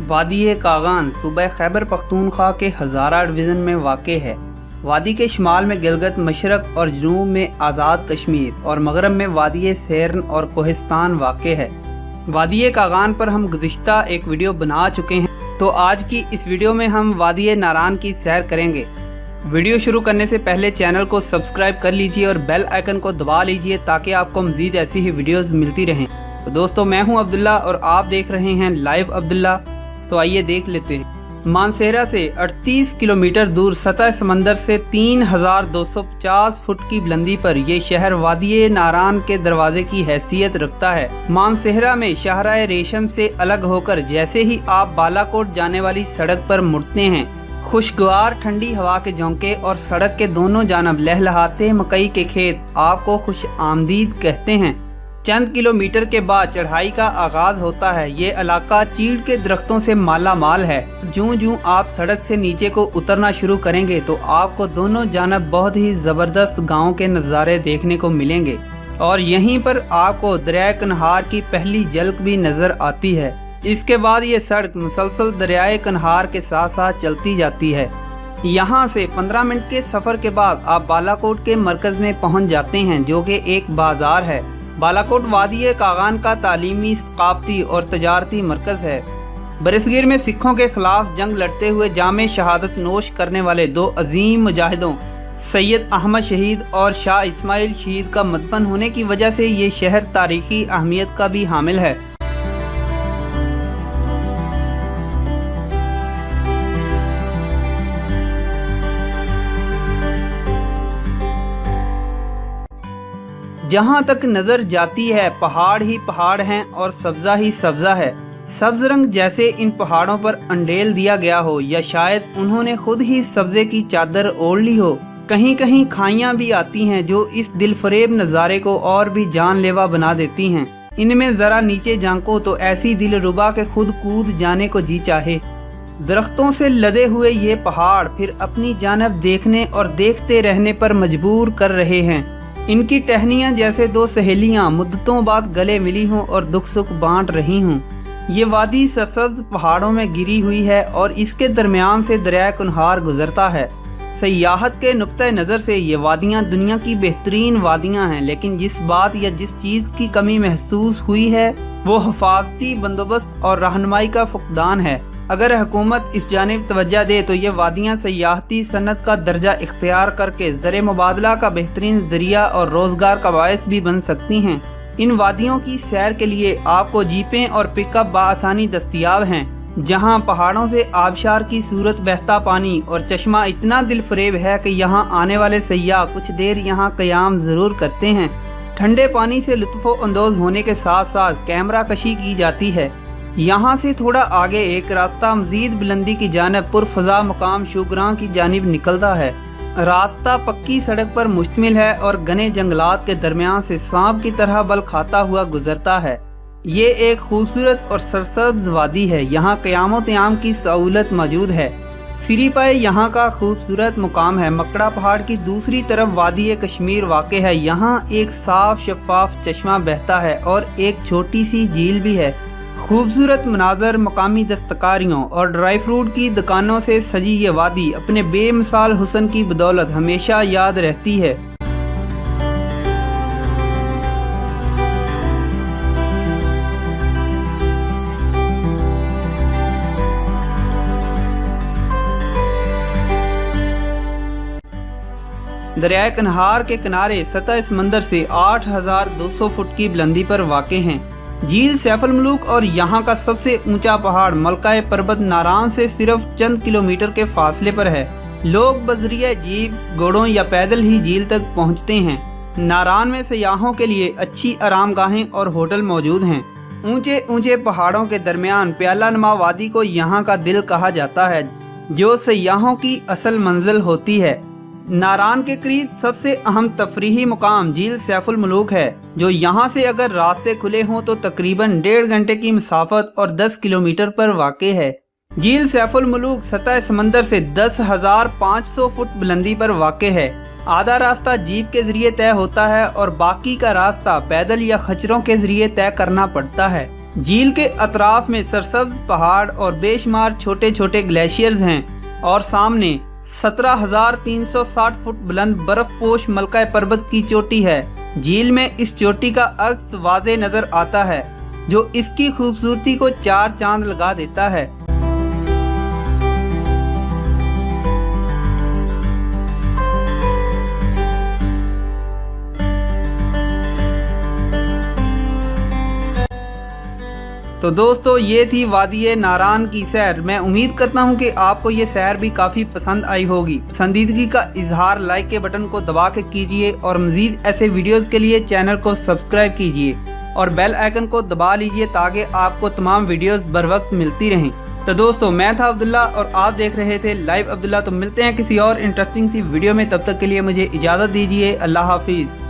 वादी कागान सूबा खैबर पख्तूनख्वा के हज़ारा डिवीज़न में वाक़ है। वादी के शुमाल में गिलगित, मशरक़ और जनूब में आज़ाद कश्मीर और मगरब में वादी सेरन और कोहिस्तान वाक़ है। वादी कागान पर हम गुज़िश्ता एक वीडियो बना चुके हैं, तो आज की इस वीडियो में हम वादी नारान की सैर करेंगे। वीडियो शुरू करने से पहले चैनल को सब्सक्राइब कर लीजिए और बेल आइकन को दबा लीजिए ताकि आपको मज़ीद ऐसी ही वीडियोज़ मिलती रहें। तो दोस्तों, मैं हूं अब्दुल्ला और आप देख रहे हैं लाइव अब्दुल्ला। तो आइए देख लेते हैं। मानसेरा से 38 किलोमीटर दूर सतह समंदर से 3250 फुट की बुलंदी पर यह शहर वादी नारान के दरवाजे की हैसियत रखता है। मानसेरा में शाहराए रेशम से अलग होकर जैसे ही आप बालाकोट जाने वाली सड़क पर मुड़ते हैं, खुशगवार ठंडी हवा के झोंके और सड़क के दोनों जानब लहलहाते मकई के खेत आपको खुश आमदीद कहते हैं। चंद किलोमीटर के बाद चढ़ाई का आगाज होता है। ये इलाका चीड़ के दरख्तों से माला माल है। जूं जूं आप सड़क से नीचे को उतरना शुरू करेंगे तो आपको दोनों जानब बहुत ही ज़बरदस्त गाँव के नज़ारे देखने को मिलेंगे और यहीं पर आपको दरियाए कन्हार की पहली झलक भी नज़र आती है। इसके बाद ये सड़क मुसलसल दरियाए कन्हार के साथ साथ चलती जाती है। यहाँ से 15 मिनट के सफ़र के बाद आप बालाकोट के मरकज़ में पहुँच जाते हैं, जो कि एक बाज़ार है। बालाकोट वादी कागान का तालीमी, सकाफ़ती और तजारती मरकज़ है। बरसगीर में सिखों के खिलाफ जंग लड़ते हुए जामे शहादत नोश करने वाले दो अजीम मुजाहिदों सैयद अहमद शहीद और शाह इस्माइल शहीद का मदफन होने की वजह से ये शहर तारीख़ी अहमियत का भी हामिल है। जहाँ तक नज़र जाती है पहाड़ ही पहाड़ हैं और सब्ज़ा ही सब्ज़ा है। सब्ज़ रंग जैसे इन पहाड़ों पर अंडेल दिया गया हो या शायद उन्होंने खुद ही सब्ज़े की चादर ओढ़ ली हो। कहीं कहीं खाइयाँ भी आती हैं जो इस दिलफरेब नज़ारे को और भी जानलेवा बना देती हैं। इनमें ज़रा नीचे झांको तो ऐसी दिलरुबा के खुद कूद जाने को जी चाहे। दरख्तों से लदे हुए ये पहाड़ फिर अपनी जानब देखने और देखते रहने पर मजबूर कर रहे हैं। इनकी टहनियाँ जैसे दो सहेलियाँ मुद्दतों बाद गले मिली हों और दुख सुख बांट रही हों। ये वादी सरसब्ज पहाड़ों में गिरी हुई है और इसके दरमियान से दरिया कन्हार गुजरता है। सयाहत के नुक्ते नज़र से ये वादियाँ दुनिया की बेहतरीन वादियाँ हैं, लेकिन जिस बात या जिस चीज़ की कमी महसूस हुई है वो हिफाजती बंदोबस्त और रहनुमाई का फुकदान है। अगर हुकूमत इस जानिब तवज्जो दे तो ये वादियाँ सयाहती सनत का दर्जा इख्तियार करके ज़र मुबादला का बेहतरीन ज़रिया और रोज़गार का बायस भी बन सकती हैं। इन वादियों की सैर के लिए आपको जीपें और पिकअप बआसानी दस्तयाब हैं, जहाँ पहाड़ों से आबशार की सूरत बहता पानी और चश्मा इतना दिलफरेब है कि यहाँ आने वाले सयाह कुछ देर यहाँ क़याम ज़रूर करते हैं। ठंडे पानी से लुत्फ़ो अंदोज़ होने के साथ साथ कैमरा कशी की जाती है। यहाँ से थोड़ा आगे एक रास्ता मज़ीद बुलंदी की जानिब पुरफ़ज़ा मकाम शुगरां की जानिब निकलता है। रास्ता पक्की सड़क पर मुश्तमिल है और घने जंगलात के दरमियान से सांप की तरह बल खाता हुआ गुजरता है। ये एक खूबसूरत और सरसब्ज वादी है। यहाँ क़याम क़याम की सहूलत मौजूद है। सिरीपाए यहाँ का खूबसूरत मुकाम है। मकड़ा पहाड़ की दूसरी तरफ वादी कश्मीर वाक़ है। यहाँ एक साफ शफाफ चश्मा बहता है और एक छोटी सी झील भी है। खूबसूरत मनाजर, मकामी दस्तकारियों और ड्राई फ्रूट की दुकानों से सजी ये वादी अपने बेमिसाल हुस्न की बदौलत हमेशा याद रहती है। दरियाए कन्हार के किनारे सतह समंदर से 8200 फुट की बुलंदी पर वाक़ हैं। झील सैफुल मुलूक और यहाँ का सबसे ऊंचा पहाड़ मलकाए पर्वत नारान से सिर्फ चंद किलोमीटर के फासले पर है। लोग बजरिया जीप, घोड़ों या पैदल ही झील तक पहुँचते हैं। नारान में सयाहों के लिए अच्छी आरामगाहें और होटल मौजूद हैं। ऊंचे ऊंचे पहाड़ों के दरमियान प्याला नुमा वादी को यहाँ का दिल कहा जाता है, जो सयाहों की असल मंजिल होती है। नारान के करीब सबसे अहम तफरीही मुकाम झील सैफुल मुलूक है, जो यहाँ से अगर रास्ते खुले हों तो तकरीबन 1.5 घंटे की मसाफत और 10 किलोमीटर पर वाक़ है। झील सैफुल मुलूक सतह समंदर से 10,500 फुट बुलंदी पर वाक़ है। आधा रास्ता जीप के जरिए तय होता है और बाकी का रास्ता पैदल या खच्चरों के जरिए तय करना पड़ता है। झील के अतराफ में सरसब्ज पहाड़ और बेशुमार छोटे छोटे ग्लेशियर्स हैं और सामने 17,360 फुट बुलंद बर्फपोश मलका पर्वत की चोटी है। झील में इस चोटी का अक्स वाज़े नज़र आता है जो इसकी खूबसूरती को चार चांद लगा देता है। तो दोस्तों ये थी वादी नारान की सैर। मैं उम्मीद करता हूँ कि आपको ये सैर भी काफ़ी पसंद आई होगी। पसंदीदगी का इजहार लाइक के बटन को दबा के कीजिए और मज़ीद ऐसे वीडियोस के लिए चैनल को सब्सक्राइब कीजिए और बेल आइकन को दबा लीजिए ताकि आपको तमाम वीडियोस बर वक्त मिलती रहें। तो दोस्तों मैं था अब्दुल्ला और आप देख रहे थे लाइव अब्दुल्ला। तो मिलते हैं किसी और इंटरेस्टिंग सी वीडियो में, तब तक के लिए मुझे इजाज़त दीजिए। अल्लाह हाफिज़।